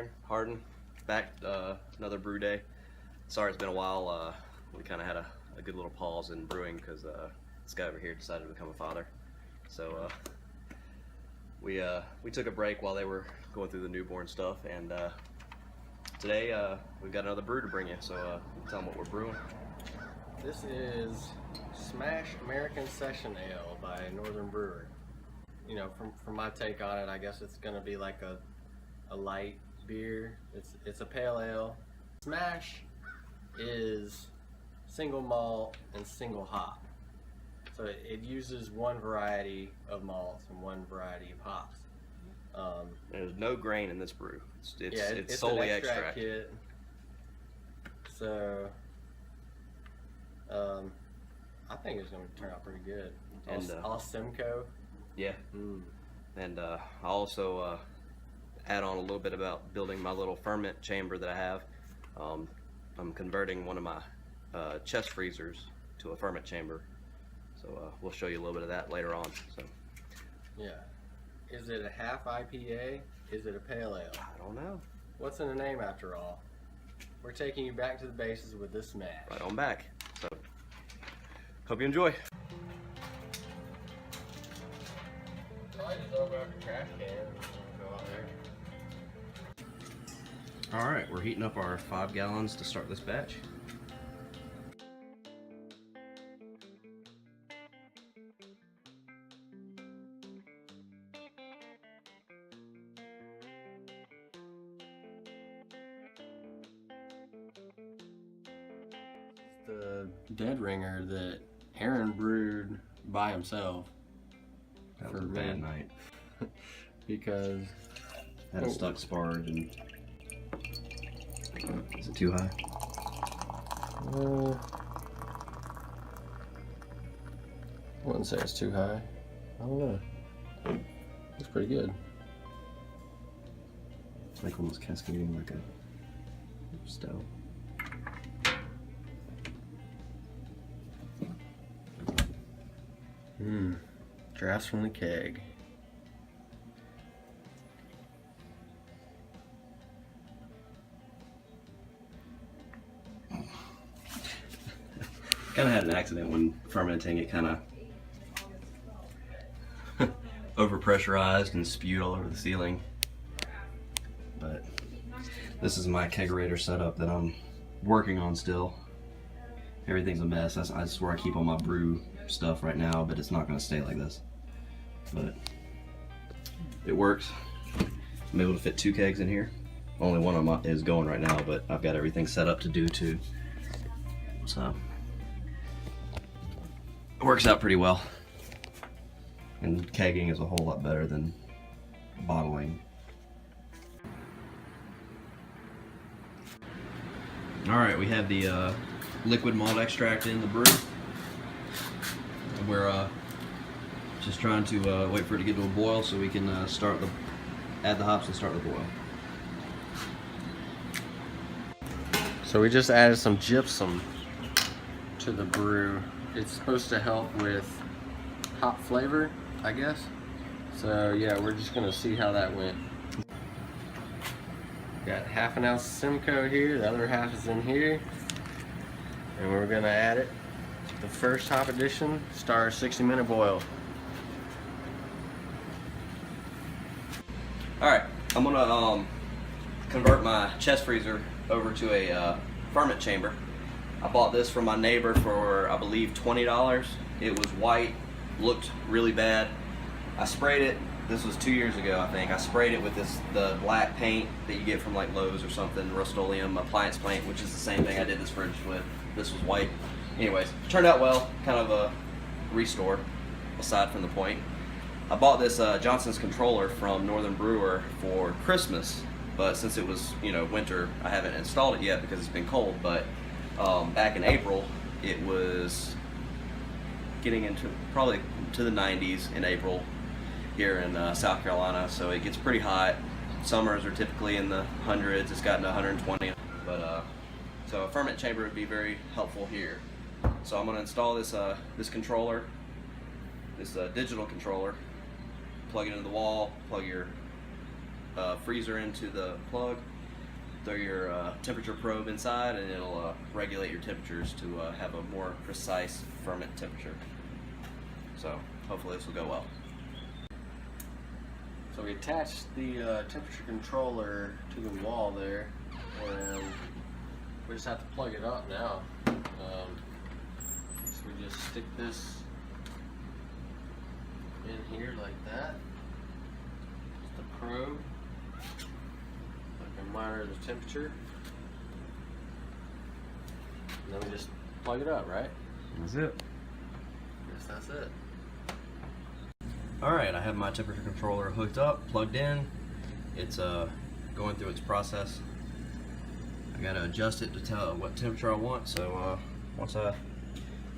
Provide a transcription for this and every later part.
Aaron, Hardin, back another brew day. Sorry it's been a while. We kind of had a good little pause in brewing because this guy over here decided to become a father. So we took a break while they were going through the newborn stuff, and today we've got another brew to bring you. So tell them what we're brewing. This is Smash American Session Ale by Northern Brewer. You know, from my take on it, I guess it's gonna be like a light beer. It's a pale ale. Smash is single malt and single hop, so it uses one variety of malts and one variety of hops. There's no grain in this brew. It's solely an extract. Kit. So I think it's going to turn out pretty good. And all Simcoe. Yeah. And I'll also add on a little bit about building my little ferment chamber that I have. I'm converting one of my chest freezers to a ferment chamber, so we'll show you a little bit of that later on. So yeah, is it a half IPA? Is it a pale ale? I don't know. What's in the name after all? We're taking you back to the bases with this Smash. Right on back. So hope you enjoy. Probably just over after trash can. Go out there. All right, we're heating up our 5 gallons to start this batch. The dead ringer that Aaron brewed by himself. That was a bad night. Because Had a stuck sparge and is it too high? I wouldn't say it's too high. I don't know. It's pretty good. It's like almost cascading like a stout. Drafts from the keg. Kind of had an accident when fermenting. It kind of over-pressurized and spewed all over the ceiling. But this is my Kegerator setup that I'm working on still. Everything's a mess. That's where I keep all my brew stuff right now, but it's not going to stay like this. But it works. I'm able to fit 2 kegs in here. Only one of them is going right now, but I've got everything set up to do too. So it works out pretty well. And kegging is a whole lot better than bottling. Alright, we have the liquid malt extract in the brew. We're just trying to wait for it to get to a boil so we can add the hops and start the boil. So we just added some gypsum to the brew. It's supposed to help with hop flavor, I guess. So yeah, we're just gonna see how that went. Got half an ounce of Simcoe here, the other half is in here. And we're gonna add it. The first hop addition, start a 60-minute boil. Alright, I'm gonna convert my chest freezer over to a ferment chamber. I bought this from my neighbor for, I believe, $20. It was white, looked really bad. I sprayed it, this was 2 years ago I think. I sprayed it with the black paint that you get from like Lowe's or something, Rust-Oleum appliance paint, which is the same thing I did this fridge with. This was white. Anyways, turned out well, kind of a restore, aside from the point. I bought this Johnson's controller from Northern Brewer for Christmas, but since it was, you know, winter, I haven't installed it yet because it's been cold. But back in April, it was getting into probably to the 90s in April here in South Carolina, so it gets pretty hot. Summers are typically in the hundreds. It's gotten to 120, but so a ferment chamber would be very helpful here. So I'm going to install this this controller, this digital controller, plug it into the wall, plug your freezer into the plug, throw your temperature probe inside, and it'll regulate your temperatures to have a more precise ferment temperature. So hopefully this will go well. So we attached the temperature controller to the wall there, and we just have to plug it up now. So we just stick this in here like that. Just the probe. I can monitor the temperature. And then we just plug it up, right? That's it. Yes, that's it. Alright, I have my temperature controller hooked up, plugged in. It's going through its process. I gotta adjust it to tell what temperature I want, so once I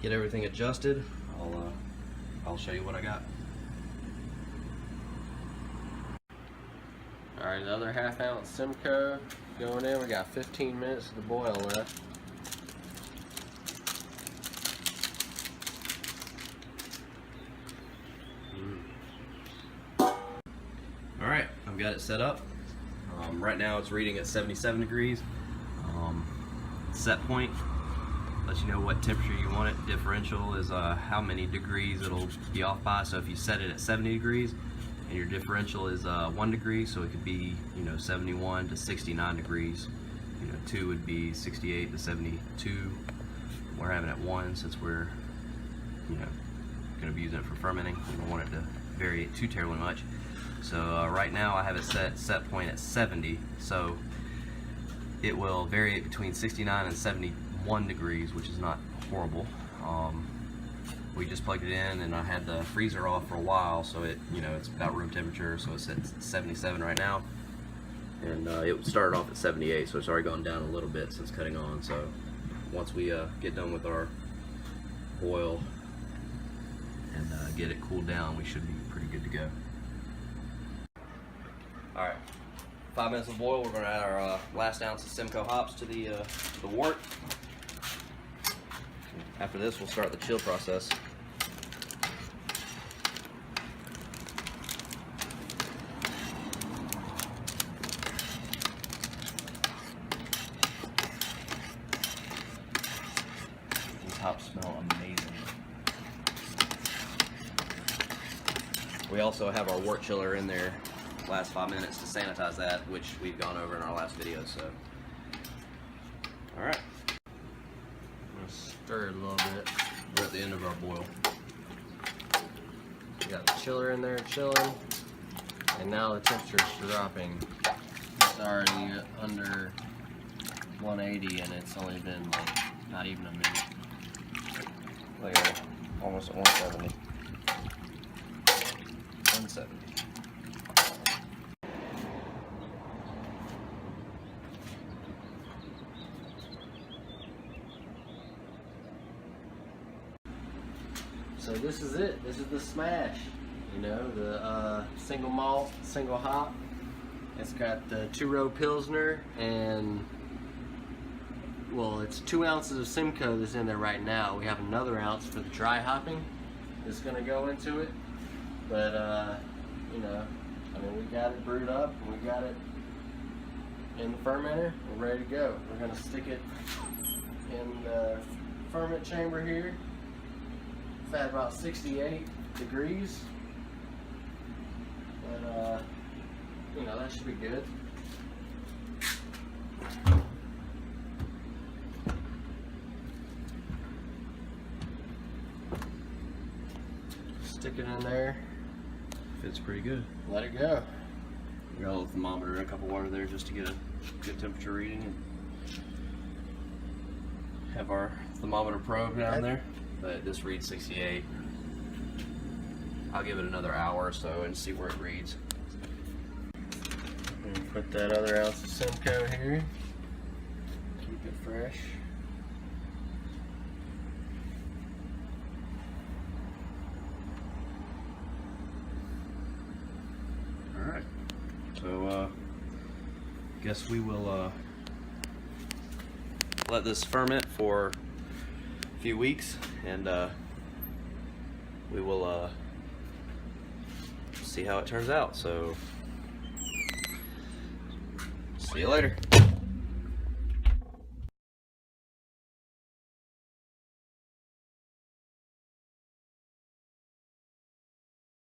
get everything adjusted, I'll show you what I got. Alright, another ½ ounce Simcoe going in. We got 15 minutes of the boil left. Alright, I've got it set up. Right now it's reading at 77 degrees. Set point lets you know what temperature you want it. Differential is how many degrees it'll be off by. So if you set it at 70 degrees and your differential is 1 degree, so it could be 71 to 69 degrees. 2 would be 68 to 72. We're having it at 1 since we're going to be using it for fermenting. We don't want it to vary too terribly much. So right now I have it set point at 70, so it will vary between 69 and 71 degrees, which is not horrible. We just plugged it in, and I had the freezer off for a while, so it's about room temperature, so it's at 77 right now. And it started off at 78, so it's already gone down a little bit since cutting on. So once we get done with our boil and get it cooled down, we should be pretty good to go. Alright, 5 minutes of boil. We're going to add our last ounce of Simcoe hops to the wort. After this, we'll start the chill process. These hops smell amazing. We also have our wort chiller in there. Last 5 minutes to sanitize that, which we've gone over in our last video. So, all right. I'm gonna stir it a little bit. We're at the end of our boil. We got the chiller in there chilling, and now the temperature's dropping. It's already under 180, and it's only been like not even a minute. Look at it, almost at 170. 170. So this is it. This is the smash. The single malt, single hop. It's got the 2-row Pilsner, and well, it's 2 ounces of Simcoe that's in there right now. We have another ounce for the dry hopping that's gonna go into it. But we got it brewed up, and we got it in the fermenter. We're ready to go. We're gonna stick it in the ferment chamber here. It's at about 68 degrees, but that should be good. Stick it in there. Fits pretty good. Let it go. We got a little thermometer and a cup of water there just to get a good temperature reading. And have our thermometer probe down there. But this reads 68. I'll give it another hour or so and see where it reads. And put that other ounce of Simcoe here. Keep it fresh. Alright. So guess we will let this ferment for a few weeks, and we will see how it turns out. So see you later.